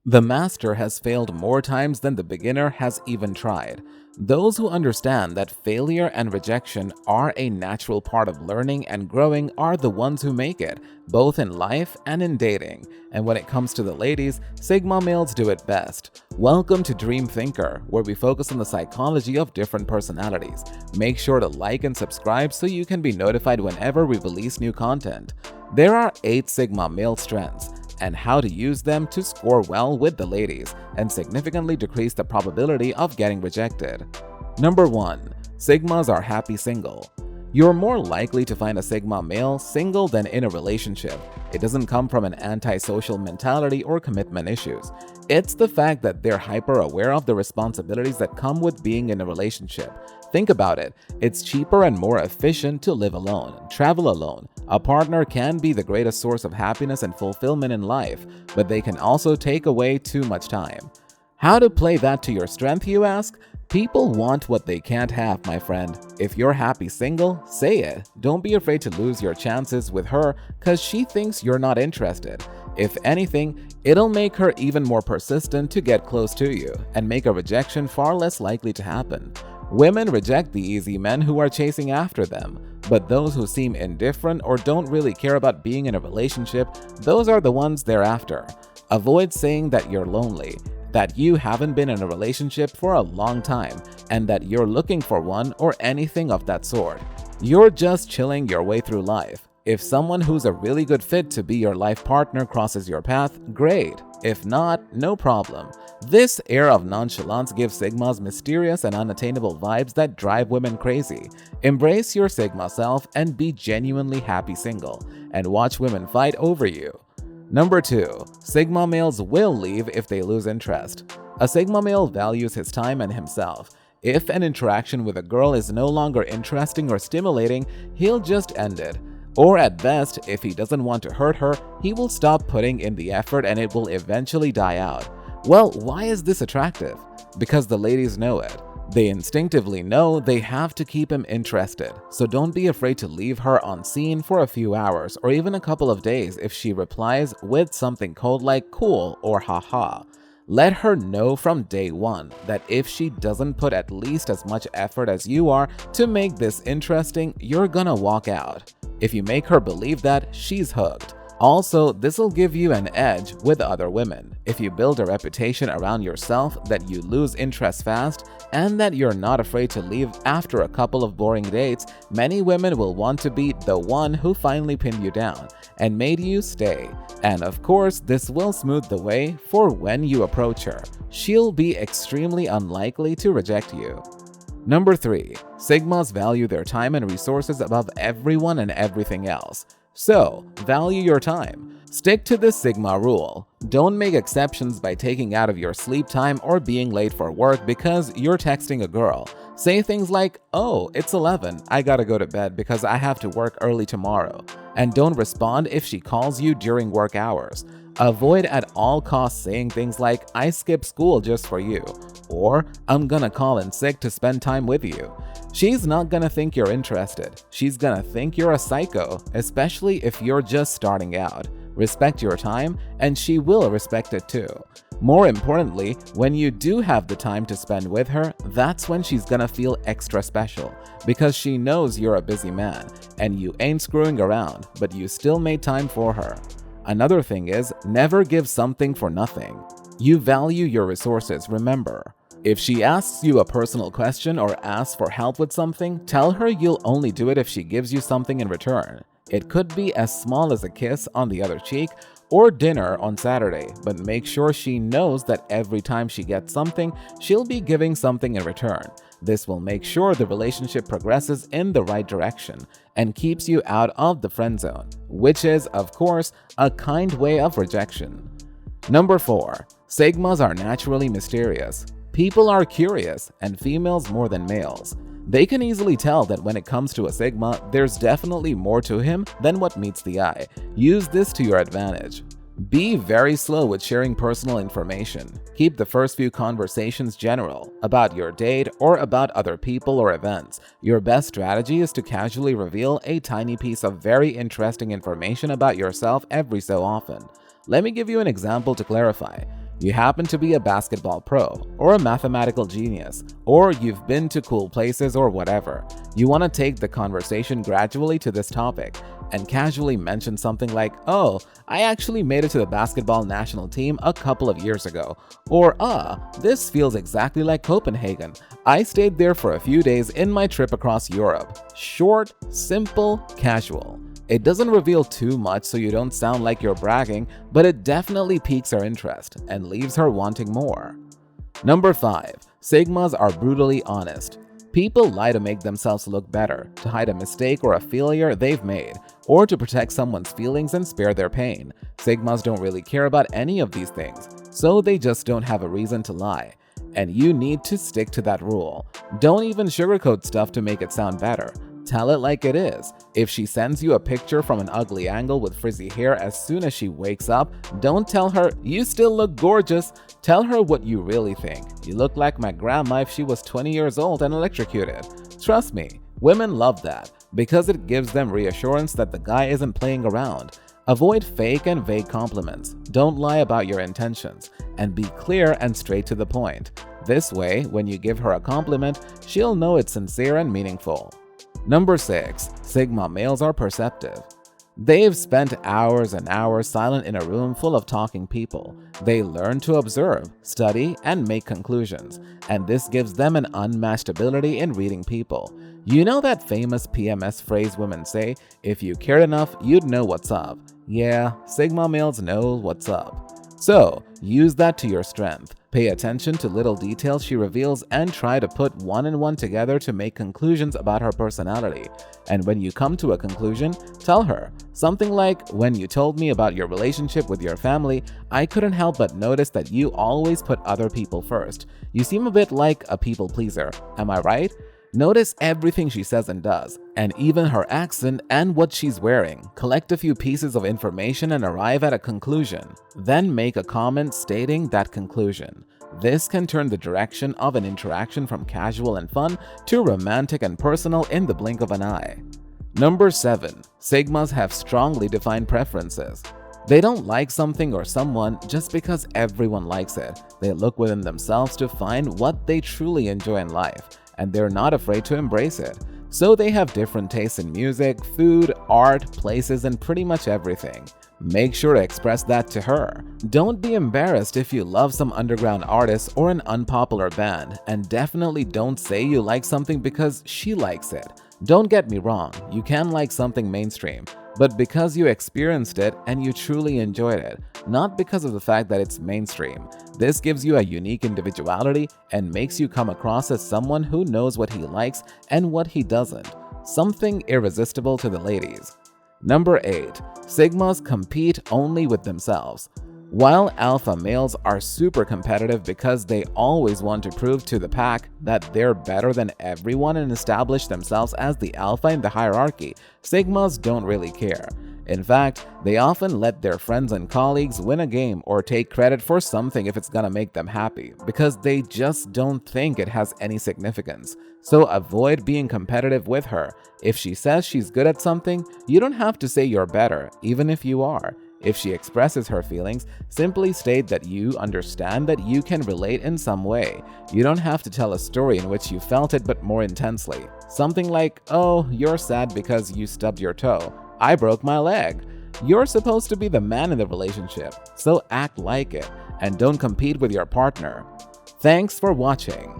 The master has failed more times than the beginner has even tried. Those who understand that failure and rejection are a natural part of learning and growing are the ones who make it, both in life and in dating. And when it comes to the ladies, Sigma males do it best. Welcome to Dream Thinker, where we focus on the psychology of different personalities. Make sure to like and subscribe so you can be notified whenever we release new content. There are 8 Sigma male strengths and how to use them to score well with the ladies and significantly decrease the probability of getting rejected. Number 1. Sigmas are happy single. You're more likely to find a Sigma male single than in a relationship. It doesn't come from an antisocial mentality or commitment issues. It's the fact that they're hyper aware of the responsibilities that come with being in a relationship. Think about it. It's cheaper and more efficient to live alone, travel alone. A partner can be the greatest source of happiness and fulfillment in life, but they can also take away too much time. How to play that to your strength, you ask? People want what they can't have, my friend. If you're happy single, say it. Don't be afraid to lose your chances with her because she thinks you're not interested. If anything, it'll make her even more persistent to get close to you and make a rejection far less likely to happen. Women reject the easy men who are chasing after them, but those who seem indifferent or don't really care about being in a relationship, those are the ones they're after. Avoid saying that you're lonely, that you haven't been in a relationship for a long time, and that you're looking for one or anything of that sort. You're just chilling your way through life. If someone who's a really good fit to be your life partner crosses your path, great. If not, no problem. This air of nonchalance gives Sigmas mysterious and unattainable vibes that drive women crazy. Embrace your Sigma self and be genuinely happy single, and watch women fight over you. Number 2. Sigma males will leave if they lose interest. A Sigma male values his time and himself. If an interaction with a girl is no longer interesting or stimulating, he'll just end it. Or at best, if he doesn't want to hurt her, he will stop putting in the effort and it will eventually die out. Well, why is this attractive? Because the ladies know it. They instinctively know they have to keep him interested, so don't be afraid to leave her on scene for a few hours or even a couple of days if she replies with something cold like cool or haha. Let her know from day one that if she doesn't put at least as much effort as you are to make this interesting, you're gonna walk out. If you make her believe that, she's hooked. Also, this'll give you an edge with other women. If you build a reputation around yourself that you lose interest fast and that you're not afraid to leave after a couple of boring dates, many women will want to be the one who finally pinned you down and made you stay. And of course, this will smooth the way for when you approach her. She'll be extremely unlikely to reject you. Number 3. Sigmas value their time and resources above everyone and everything else. So, value your time. Stick to this Sigma rule. Don't make exceptions by taking out of your sleep time or being late for work because you're texting a girl. Say things like, "Oh, it's 11, I gotta go to bed because I have to work early tomorrow." And don't respond if she calls you during work hours. Avoid at all costs saying things like, "I skipped school just for you," or "I'm gonna call in sick to spend time with you." She's not gonna think you're interested. She's gonna think you're a psycho, especially if you're just starting out. Respect your time, and she will respect it too. More importantly, when you do have the time to spend with her, that's when she's gonna feel extra special, because she knows you're a busy man, and you ain't screwing around, but you still made time for her. Another thing is, never give something for nothing. You value your resources, remember. If she asks you a personal question or asks for help with something, tell her you'll only do it if she gives you something in return. It could be as small as a kiss on the other cheek or dinner on Saturday, but make sure she knows that every time she gets something, she'll be giving something in return. This will make sure the relationship progresses in the right direction and keeps you out of the friend zone, which is, of course, a kind way of rejection. Number 4. Sigmas are naturally mysterious. People are curious, and females more than males. They can easily tell that when it comes to a Sigma, there's definitely more to him than what meets the eye. Use this to your advantage. Be very slow with sharing personal information. Keep the first few conversations general, about your date or about other people or events. Your best strategy is to casually reveal a tiny piece of very interesting information about yourself every so often. Let me give you an example to clarify. You happen to be a basketball pro, or a mathematical genius, or you've been to cool places or whatever. You want to take the conversation gradually to this topic and casually mention something like, "Oh, I actually made it to the basketball national team a couple of years ago," or "This feels exactly like Copenhagen. I stayed there for a few days in my trip across Europe." Short, simple, casual. It doesn't reveal too much so you don't sound like you're bragging, but it definitely piques her interest and leaves her wanting more. Number 5. Sigmas are brutally honest. People lie to make themselves look better, to hide a mistake or a failure they've made, or to protect someone's feelings and spare their pain. Sigmas don't really care about any of these things, so they just don't have a reason to lie. And you need to stick to that rule. Don't even sugarcoat stuff to make it sound better. Tell it like it is. If she sends you a picture from an ugly angle with frizzy hair as soon as she wakes up, don't tell her, "You still look gorgeous." Tell her what you really think. "You look like my grandma if she was 20 years old and electrocuted." Trust me, women love that because it gives them reassurance that the guy isn't playing around. Avoid fake and vague compliments. Don't lie about your intentions, and be clear and straight to the point. This way, when you give her a compliment, she'll know it's sincere and meaningful. Number 6. Sigma males are perceptive. They've spent hours and hours silent in a room full of talking people. They learn to observe, study, and make conclusions, and this gives them an unmatched ability in reading people. You know that famous PMS phrase women say, "If you cared enough, you'd know what's up." Yeah, Sigma males know what's up. So, use that to your strength. Pay attention to little details she reveals and try to put one and one together to make conclusions about her personality. And when you come to a conclusion, tell her something like, "When you told me about your relationship with your family, I couldn't help but notice that you always put other people first. You seem a bit like a people pleaser. Am I right?" Notice everything she says and does, and even her accent and what she's wearing. Collect a few pieces of information and arrive at a conclusion. Then make a comment stating that conclusion. This can turn the direction of an interaction from casual and fun to romantic and personal in the blink of an eye. Number 7. Sigmas have strongly defined preferences. They don't like something or someone just because everyone likes it. They look within themselves to find what they truly enjoy in life, and they're not afraid to embrace it. So they have different tastes in music, food, art, places, and pretty much everything. Make sure to express that to her. Don't be embarrassed if you love some underground artist or an unpopular band, and definitely don't say you like something because she likes it. Don't get me wrong, you can like something mainstream, but because you experienced it and you truly enjoyed it, not because of the fact that it's mainstream. This gives you a unique individuality and makes you come across as someone who knows what he likes and what he doesn't. Something irresistible to the ladies. Number 8. Sigmas compete only with themselves. While alpha males are super competitive because they always want to prove to the pack that they're better than everyone and establish themselves as the alpha in the hierarchy, Sigmas don't really care. In fact, they often let their friends and colleagues win a game or take credit for something if it's gonna make them happy, because they just don't think it has any significance. So avoid being competitive with her. If she says she's good at something, you don't have to say you're better, even if you are. If she expresses her feelings, simply state that you understand that you can relate in some way. You don't have to tell a story in which you felt it but more intensely. Something like, "Oh, you're sad because you stubbed your toe. I broke my leg." You're supposed to be the man in the relationship, so act like it and don't compete with your partner. Thanks for watching.